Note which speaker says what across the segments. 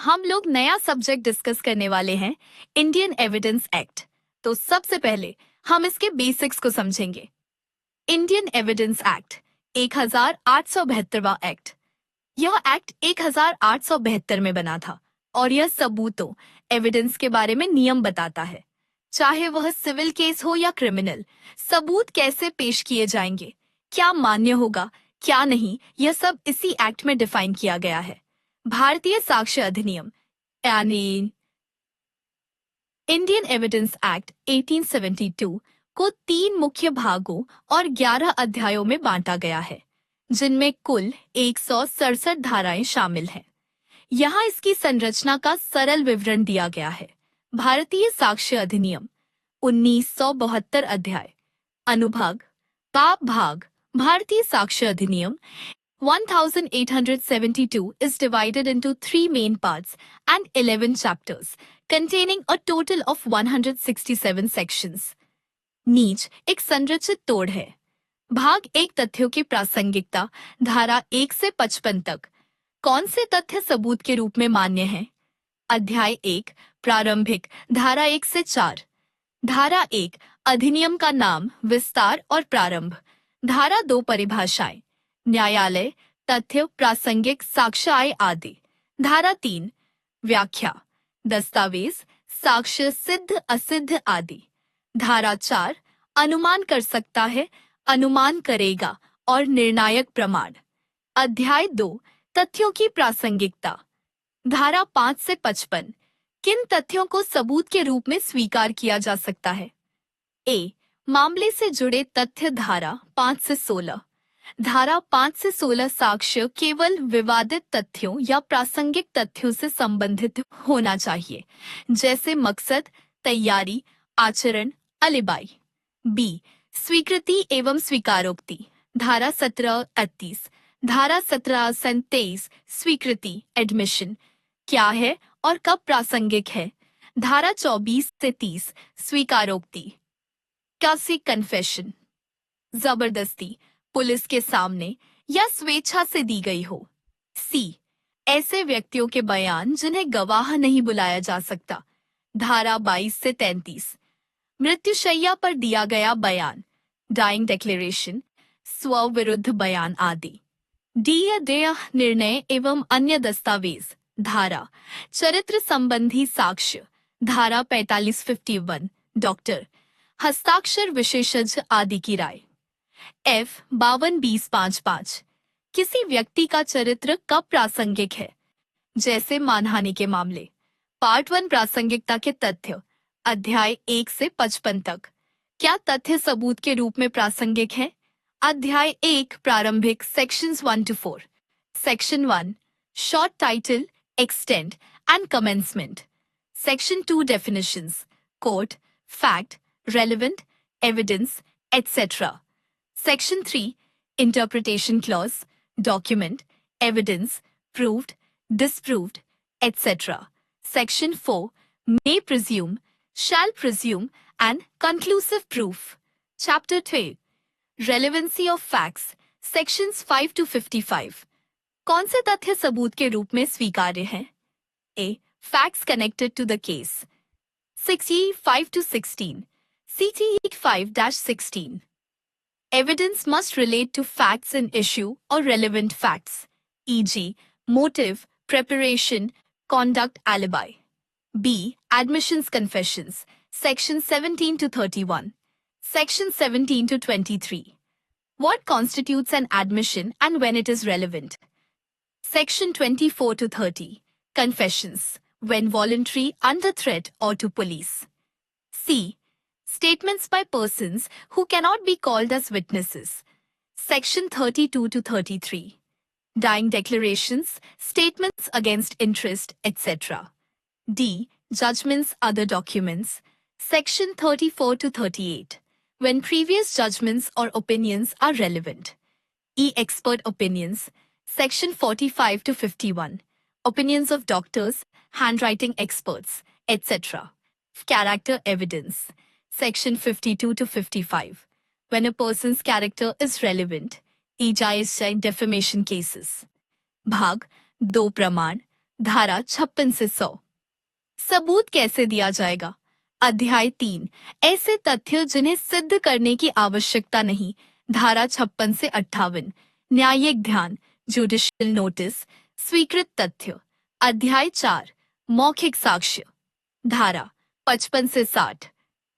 Speaker 1: हम लोग नया सब्जेक्ट डिस्कस करने वाले हैं, इंडियन एविडेंस एक्ट। तो सबसे पहले हम इसके बेसिक्स को समझेंगे। इंडियन एविडेंस एक्ट 1872वां एक्ट। यह एक्ट 1872 में बना था और यह सबूतों एविडेंस के बारे में नियम बताता है। चाहे वह सिविल केस हो या क्रिमिनल, सबूत कैसे पेश किए जाएंगे, क्या मान्य होगा, क्या नहीं, यह सब इसी एक्ट में डिफाइन किया गया है। भारतीय साक्ष्य अधिनियम यानी इंडियन एविडेंस एक्ट 1872 को 3 मुख्य भागों और 11 अध्यायों में बांटा गया है, जिनमें कुल 167 धाराएं शामिल हैं। यहाँ इसकी संरचना का सरल विवरण दिया गया है। भारतीय साक्ष्य अधिनियम 1972 अध्याय अनुभाग का भाग। भारतीय साक्ष्य अधिनियम 1872 is divided into 3 main parts and 11 chapters, containing a total of 167 sections. नीच एक संरचित तोड़ है। भाग 1 तथ्यों की प्रासंगिकता, धारा 1 से 55 तक। कौन से तथ्य सबूत के रूप में मान्य हैं? अध्याय 1 प्रारंभिक, धारा 1 से 4। धारा 1 अधिनियम का नाम, विस्तार और प्रारंभ। धारा 2 परिभाषाएं, न्यायालय, तथ्य, प्रासंगिक, साक्ष्य आय आदि। धारा 3 व्याख्या, दस्तावेज, साक्ष्य सिद्ध असिद्ध आदि। धारा 4 अनुमान कर सकता है, अनुमान करेगा और निर्णायक प्रमाण। अध्याय 2 तथ्यों की प्रासंगिकता। धारा 5 से 55 किन तथ्यों को सबूत के रूप में स्वीकार किया जा सकता है? ए मामले से जुड़े तथ्य, धारा 5 से 16। धारा 5 से 16 साक्ष्य केवल विवादित तथ्यों या प्रासंगिक तथ्यों से संबंधित होना चाहिए, जैसे मकसद, तैयारी, आचरण, अलिबाई। बी स्वीकृति एवं स्वीकारोक्ति। धारा 17-38। धारा 17-23 स्वीकृति, एडमिशन, क्या है और कब प्रासंगिक है। धारा 24 से 30 स्वीकारोक्ति, कासी कन्फेशन, जबरदस्ती, पुलिस के सामने या स्वेच्छा से दी गई हो। सी ऐसे व्यक्तियों के बयान जिन्हें गवाह नहीं बुलाया जा सकता। धारा 22 से 33 मृत्युशैया पर दिया गया बयान, डाइंग डिक्लेरेशन, स्वविरुद्ध बयान आदि। डी देय निर्णय एवं अन्य दस्तावेज। धारा चरित्र संबंधी साक्ष्य। धारा 45-51 डॉक्टर, हस्ताक्षर विशेषज्ञ आदि की राय। F 52-20-55 किसी व्यक्ति का चरित्र कब प्रासंगिक है, जैसे मानहानि के मामले। पार्ट 1 प्रासंगिकता के तथ्य, अध्याय 1 से 55 तक। क्या तथ्य सबूत के रूप में प्रासंगिक है? अध्याय 1 प्रारंभिक, sections 1 to 4। Section 1 short title, extend and commencement. Section 2 definitions, court, fact, relevant, evidence, etc. Section 3 Interpretation Clause, Document, Evidence, Proved, Disproved, etc. Section 4 May presume, Shall presume, and Conclusive proof. Chapter 2 Relevancy of Facts, Sections 5 to 55. कौन से तथ्य सबूत के रूप में स्वीकार्य हैं? A. Facts connected to the case. 65 to 16. CTE 5-16. Evidence must relate to facts in issue or relevant facts, e.g., motive, preparation, conduct, alibi. B. Admissions confessions, Section 17 to 31. Section 17 to 23. What constitutes an admission and when it is relevant? Section 24 to 30. Confessions, when voluntary, under threat, or to police. C. Statements by persons who cannot be called as witnesses. Section 32 to 33. Dying declarations, statements against interest, etc. D. Judgments, other documents. Section 34 to 38. When previous judgments or opinions are relevant. E. Expert opinions. Section 45 to 51. Opinions of doctors, handwriting experts, etc. Character evidence. Section 52 to 55. When a person's character is relevant, e.g. defamation cases. भाग 2 प्रमाण, धारा 56 से 100। सबूत कैसे दिया जाएगा? अध्याय 3, ऐसे तथ्य जिन्हें सिद्ध करने की आवश्यकता नहीं। धारा 56 से 58। न्यायिक ध्यान, जुडिशियल नोटिस, स्वीकृत तथ्य। अध्याय 4, मौखिक साक्ष्य। धारा 55 से 60।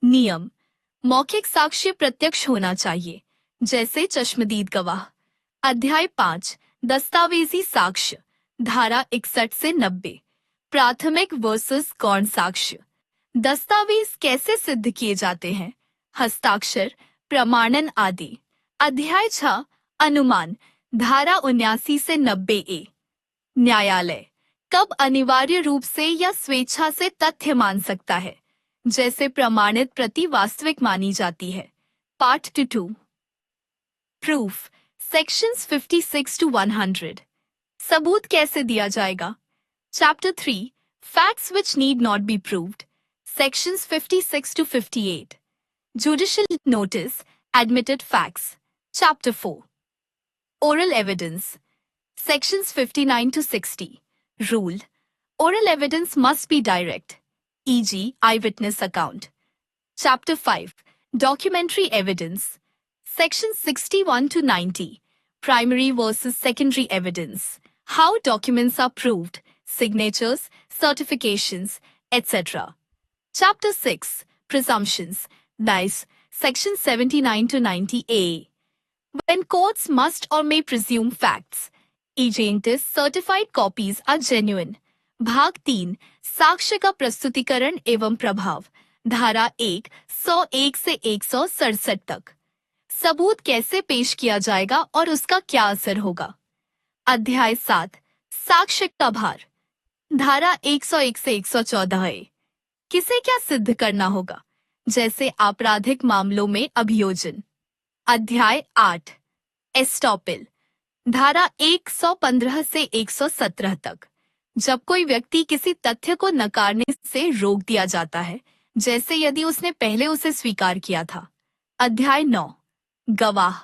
Speaker 1: नियम, मौखिक साक्ष्य प्रत्यक्ष होना चाहिए, जैसे चश्मदीद गवाह। अध्याय 5, दस्तावेजी साक्ष्य। धारा 61 से 90। प्राथमिक वर्सेस गौण साक्ष्य। दस्तावेज कैसे सिद्ध किए जाते हैं? हस्ताक्षर, प्रमाणन आदि। अध्याय 6, अनुमान। धारा 79 से 90A। न्यायालय कब अनिवार्य रूप से या स्वेच्छा से तथ्य मान सकता है, जैसे प्रमाणित प्रति वास्तविक मानी जाती है। Part 2, proof, sections 56 to 100। सबूत कैसे दिया जाएगा? Chapter 3, facts which need not be proved, sections 56 to 58। Judicial notice, admitted facts. Chapter 4, oral evidence, sections 59 to 60। Rule, oral evidence must be direct, e.g. eyewitness account। Chapter 5, documentary evidence, sections 61 to 90। Primary versus secondary evidence, how documents are proved, signatures, certifications, etc। Chapter 6, presumptions, dice, section 79 to 90A। When courts must or may presume facts, agentis certified copies are genuine। भाग 3, साक्ष्य का प्रस्तुतिकरण एवं प्रभाव। धारा 101 से 167 तक। सबूत कैसे पेश किया जाएगा और उसका क्या असर होगा? अध्याय 7, साक्ष्य का भार। धारा 101 से 114A। किसे क्या सिद्ध करना होगा, जैसे आपराधिक मामलों में अभियोजन। अध्याय 8, एस्टॉपेल। धारा 115 से 117 तक। जब कोई व्यक्ति किसी तथ्य को नकारने से रोक दिया जाता है, जैसे यदि उसने पहले उसे स्वीकार किया था। अध्याय 9, गवाह।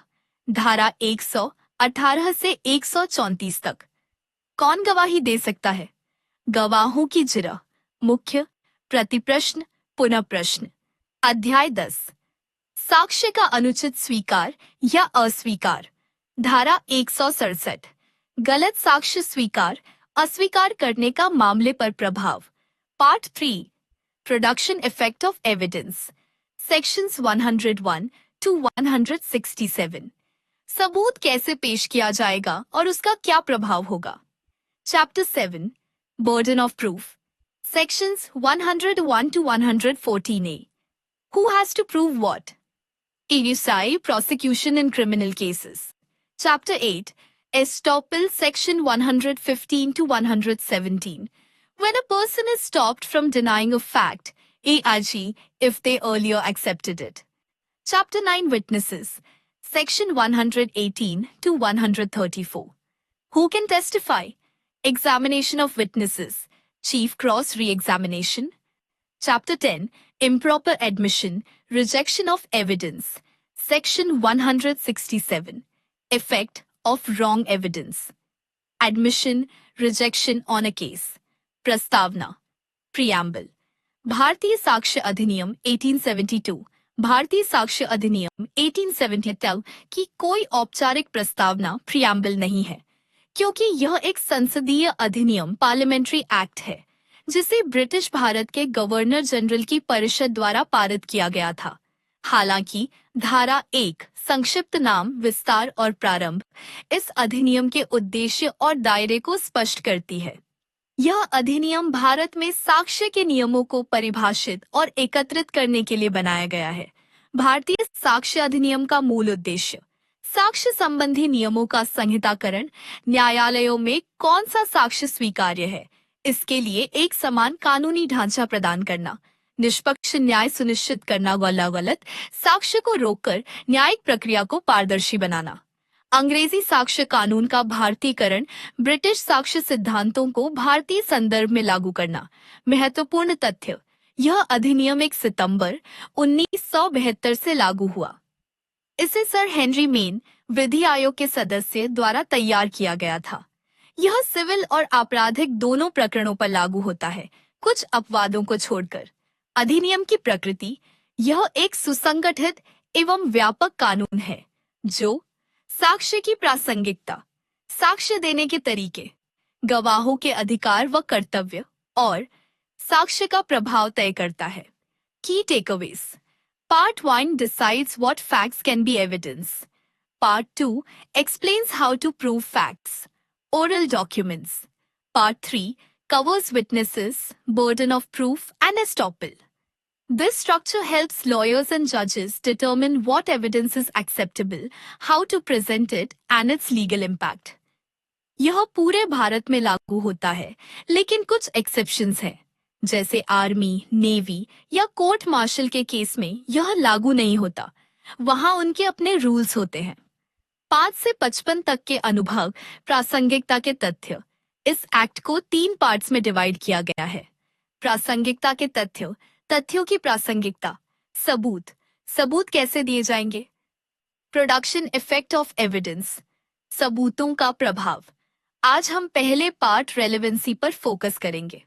Speaker 1: धारा 118 से 134 तक। कौन गवाही दे सकता है? गवाहों की जिरह, मुख्य, प्रतिप्रश्न, पुनः प्रश्न। अध्याय 10, साक्ष्य का अनुचित स्वीकार या अस्वीकार। धारा 167, गलत साक्ष्य स्वीकार अस्वीकार करने का मामले पर प्रभाव। Part 3, production effect of evidence, sections 101 to 167। सबूत कैसे पेश किया जाएगा और उसका क्या प्रभाव होगा? Chapter 7, burden of proof, sections 101 to 114A। Who has to prove what? AUSI, prosecution in criminal cases। Chapter 8, Estoppel, section 115 to 117। When a person is stopped from denying a fact, AIG, if they earlier accepted it। Chapter 9, witnesses, section 118 to 134। Who can testify? Examination of witnesses, chief cross re-examination। Chapter 10, improper admission, rejection of evidence, section 167। Effect of wrong evidence, admission, rejection on a case। प्रस्तावना, preamble। भारतीय साक्ष्य अधिनियम 1872, भारतीय साक्ष्य अधिनियम 1872 की कोई औपचारिक प्रस्तावना preamble नहीं है, क्योंकि यह एक संसदीय अधिनियम पार्लियामेंट्री एक्ट है, जिसे ब्रिटिश भारत के गवर्नर जनरल की परिषद द्वारा पारित किया गया था। हालांकि धारा 1, संक्षिप्त नाम, विस्तार और प्रारंभ, इस अधिनियम के उद्देश्य और दायरे को स्पष्ट करती है। यह अधिनियम भारत में साक्ष्य के नियमों को परिभाषित और एकत्रित करने के लिए बनाया गया है। भारतीय साक्ष्य अधिनियम का मूल उद्देश्य साक्ष्य संबंधी नियमों का संहिताकरण, न्यायालयों में कौन सा साक्ष्य स्वीकार्य है, इसके लिए एक समान कानूनी ढांचा प्रदान करना, निष्पक्ष न्याय सुनिश्चित करना, गलत साक्ष्य को रोककर न्यायिक प्रक्रिया को पारदर्शी बनाना। अंग्रेजी साक्ष्य कानून का भारतीयकरण, ब्रिटिश साक्ष्य सिद्धांतों को भारतीय संदर्भ में लागू करना। महत्वपूर्ण तथ्य, यह अधिनियम 1 सितंबर 1972 से लागू हुआ। इसे सर हेनरी मेन, विधि आयोग के सदस्य द्वारा तैयार किया गया था। यह सिविल और आपराधिक दोनों प्रकरणों पर लागू होता है, कुछ अपवादों को छोड़कर। अधिनियम की प्रकृति, यह एक सुसंगठित एवं व्यापक कानून है जो साक्ष्य की प्रासंगिकता, साक्ष्य देने के तरीके, गवाहों के अधिकार व कर्तव्य और साक्ष्य का प्रभाव तय करता है। की takeaways: part 1 decides what facts can be evidence. Part 2 explains how to prove facts. Oral documents. Part 3 covers witnesses, burden of proof, and estoppel. This structure helps lawyers and judges determine what evidence is acceptable, how to present it, and its legal impact. यह पूरे भारत में लागू होता है, लेकिन कुछ exceptions हैं, जैसे आर्मी, नेवी या कोर्ट मार्शल के केस में यह लागू नहीं होता। वहां उनके अपने रूल्स होते हैं। 5 से 55 तक के अनुभव प्रासंगिकता के तथ्य। इस एक्ट को 3 पार्ट्स में डिवाइड किया गया है। प्रासंगिकता के तथ्य, तथ्यों की प्रासंगिकता। सबूत, सबूत कैसे दिए जाएंगे। प्रोडक्शन इफेक्ट ऑफ एविडेंस, सबूतों का प्रभाव। आज हम पहले पार्ट रेलेवेंसी पर फोकस करेंगे।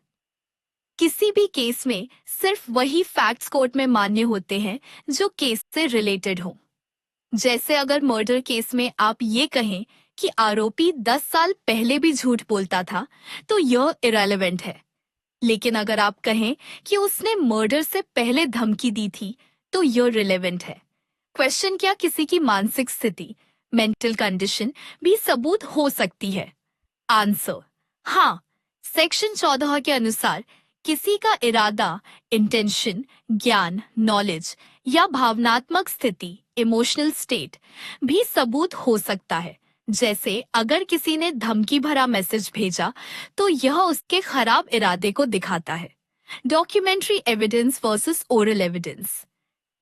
Speaker 1: किसी भी केस में सिर्फ वही फैक्ट्स कोर्ट में मान्य होते हैं जो केस से रिलेटेड हो। जैसे अगर मर्डर केस में आप ये कहें कि आरोपी 10 साल पहले भी झूठ बोलता था, तो यह इरेलेवेंट है। लेकिन अगर आप कहें कि उसने मर्डर से पहले धमकी दी थी, तो यह रिलेवेंट है। क्वेश्चन: क्या किसी की मानसिक स्थिति, मेंटल कंडीशन भी सबूत हो सकती है? आंसर: हाँ। सेक्शन 14 के अनुसार किसी का इरादा, इंटेंशन, ज्ञान, नॉलेज या भावनात्मक स्थिति, इमोशनल स्टेट भी सबूत हो सकता है। जैसे अगर किसी ने धमकी भरा मैसेज भेजा, तो यह उसके खराब इरादे को दिखाता है। Documentary evidence versus oral evidence.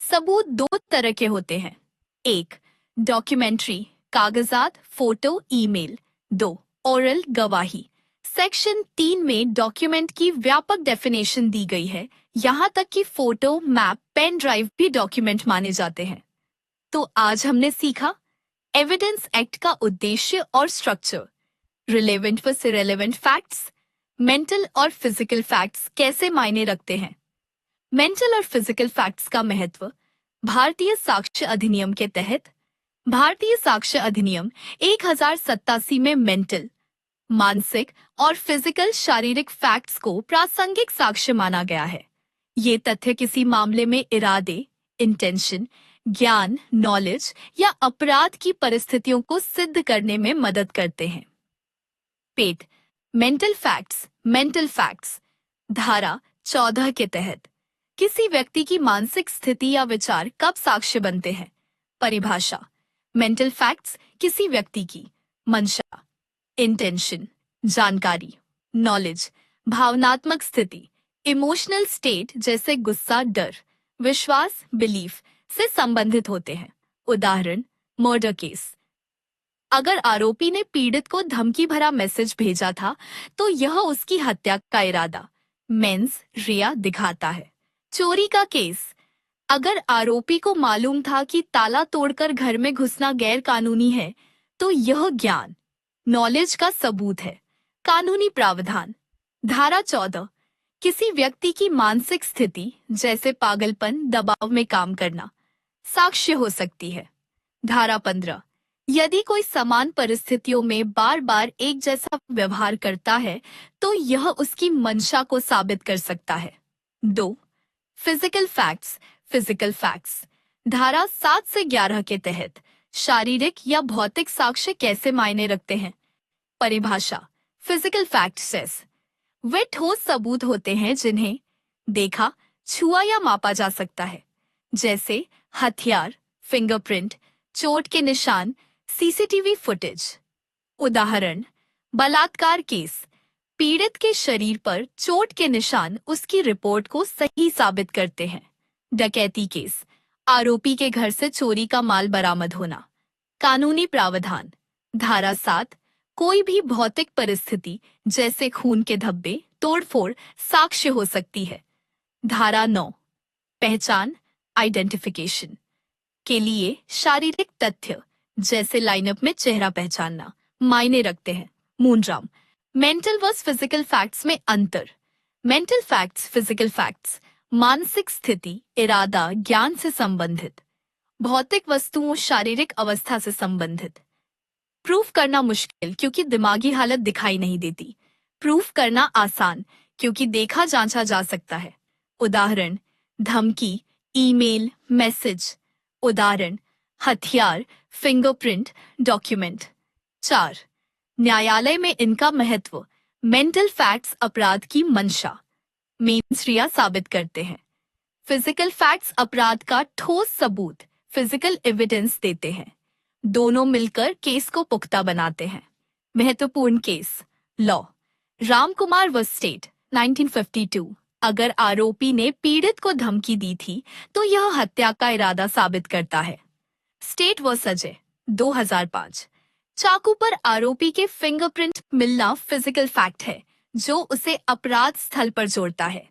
Speaker 1: सबूत 2 तरह के होते हैं। 1. डॉक्यूमेंट्री, कागजात, फोटो, ईमेल। 2. ओरल, गवाही। सेक्शन 3 में डॉक्यूमेंट की व्यापक डेफिनेशन दी गई है। यहाँ तक कि फोटो, मैप, पेन ड्राइव भी डॉक्यूमेंट माने जाते हैं। तो आज हमने सीखा एविडेंस एक्ट का उद्देश्य और structure, relevant versus irrelevant facts, mental और फिजिकल फैक्ट्स कैसे मायने रखते हैं। मेंटल और फिजिकल फैक्ट्स का महत्व। भारतीय साक्ष्य अधिनियम के तहत भारतीय साक्ष्य अधिनियम 1087 में मेंटल, मानसिक और फिजिकल शारीरिक फैक्ट्स को प्रासंगिक साक्ष्य माना गया है। ये तथ्य किसी मामले में इरादे, इंटेंशन, ज्ञान, नॉलेज या अपराध की परिस्थितियों को सिद्ध करने में मदद करते हैं। पेट मेंटल फैक्ट्स। मेंटल फैक्ट्स धारा 14 के तहत किसी व्यक्ति की मानसिक स्थिति या विचार कब साक्ष्य बनते हैं। परिभाषा: मेंटल फैक्ट्स किसी व्यक्ति की मंशा, इंटेंशन, जानकारी, नॉलेज, भावनात्मक स्थिति, इमोशनल स्टेट जैसे गुस्सा, डर, विश्वास, बिलीफ से संबंधित होते हैं। उदाहरण: मर्डर केस। अगर आरोपी ने पीड़ित को धमकी भरा मैसेज भेजा था, तो यह उसकी हत्या का इरादा, मेंस रिया दिखाता है। चोरी का केस। अगर आरोपी को मालूम था कि ताला तोड़कर घर में घुसना गैर कानूनी है, तो यह ज्ञान, नॉलेज का सबूत है। कानूनी प्रावधान। धारा 14 किसी व्यक्ति की मानसिक स्थिति जैसे पागलपन, दबाव में काम करना साक्ष्य हो सकती है। धारा 15 यदि कोई समान परिस्थितियों में बार बार एक जैसा व्यवहार करता है, तो यह उसकी मंशा को साबित कर सकता है। 2. Physical facts. फिजिकल फैक्ट्स धारा 7 से 11 के तहत शारीरिक या भौतिक साक्ष्य कैसे मायने रखते हैं। परिभाषा: फिजिकल फैक्ट्स वे ठोस सबूत होते हैं जिन्हें देखा, छुआ या मापा जा सकता है, जैसे हथियार, फिंगरप्रिंट, चोट के निशान, सीसीटीवी फुटेज। उदाहरण: बलात्कार केस। पीड़ित के शरीर पर चोट के निशान उसकी रिपोर्ट को सही साबित करते हैं। डकैती केस। आरोपी के घर से चोरी का माल बरामद होना। कानूनी प्रावधान। धारा 7 कोई भी भौतिक परिस्थिति जैसे खून के धब्बे, तोड़फोड़ साक्ष्य हो सकती है। धारा 9 पहचान, आइडेंटिफिकेशन के लिए शारीरिक तथ्य जैसे लाइनअप में चेहरा पहचानना मायने रखते हैं। मूनराम। मेंटल वर्स फिजिकल फैक्ट्स में अंतर। मेंटल फैक्ट्स फिजिकल फैक्ट्स मानसिक स्थिति, इरादा, ज्ञान से संबंधित। भौतिक वस्तुओं, शारीरिक अवस्था से संबंधित। प्रूफ करना मुश्किल क्योंकि दिमागी हालत दिखाई नहीं देती। प्रूफ करना आसान क्योंकि देखा जांचा जा सकता है। उदाहरण, धमकी, ईमेल, मैसेज। उदाहरण, हथियार, फिंगरप्रिंट, डॉक्यूमेंट। 4. न्यायालय में इनका महत्व। मेंटल फैक्ट्स अपराध की मंशा, मेंसरिया साबित करते हैं। फिजिकल फैक्ट्स अपराध का ठोस सबूत, फिजिकल एविडेंस देते हैं। दोनों मिलकर केस को पुख्ता बनाते हैं। महत्वपूर्ण केस। लॉ। रामकुमार व स्टेट 1952। अगर आरोपी ने पीड़ित को धमकी दी थी तो यह हत्या का इरादा साबित करता है। स्टेट व अजय 2005। चाकू पर आरोपी के फिंगरप्रिंट मिलना फिजिकल फैक्ट है जो उसे अपराध स्थल पर जोड़ता है।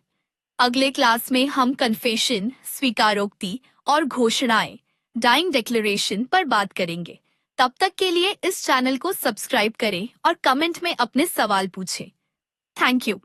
Speaker 1: अगले क्लास में हम कन्फेशन, स्वीकारोक्ति और घोषणाएं, डाइंग डिक्लेरेशन पर बात करेंगे। तब तक के लिए इस चैनल को सब्सक्राइब करें और कमेंट में अपने सवाल पूछें। Thank you.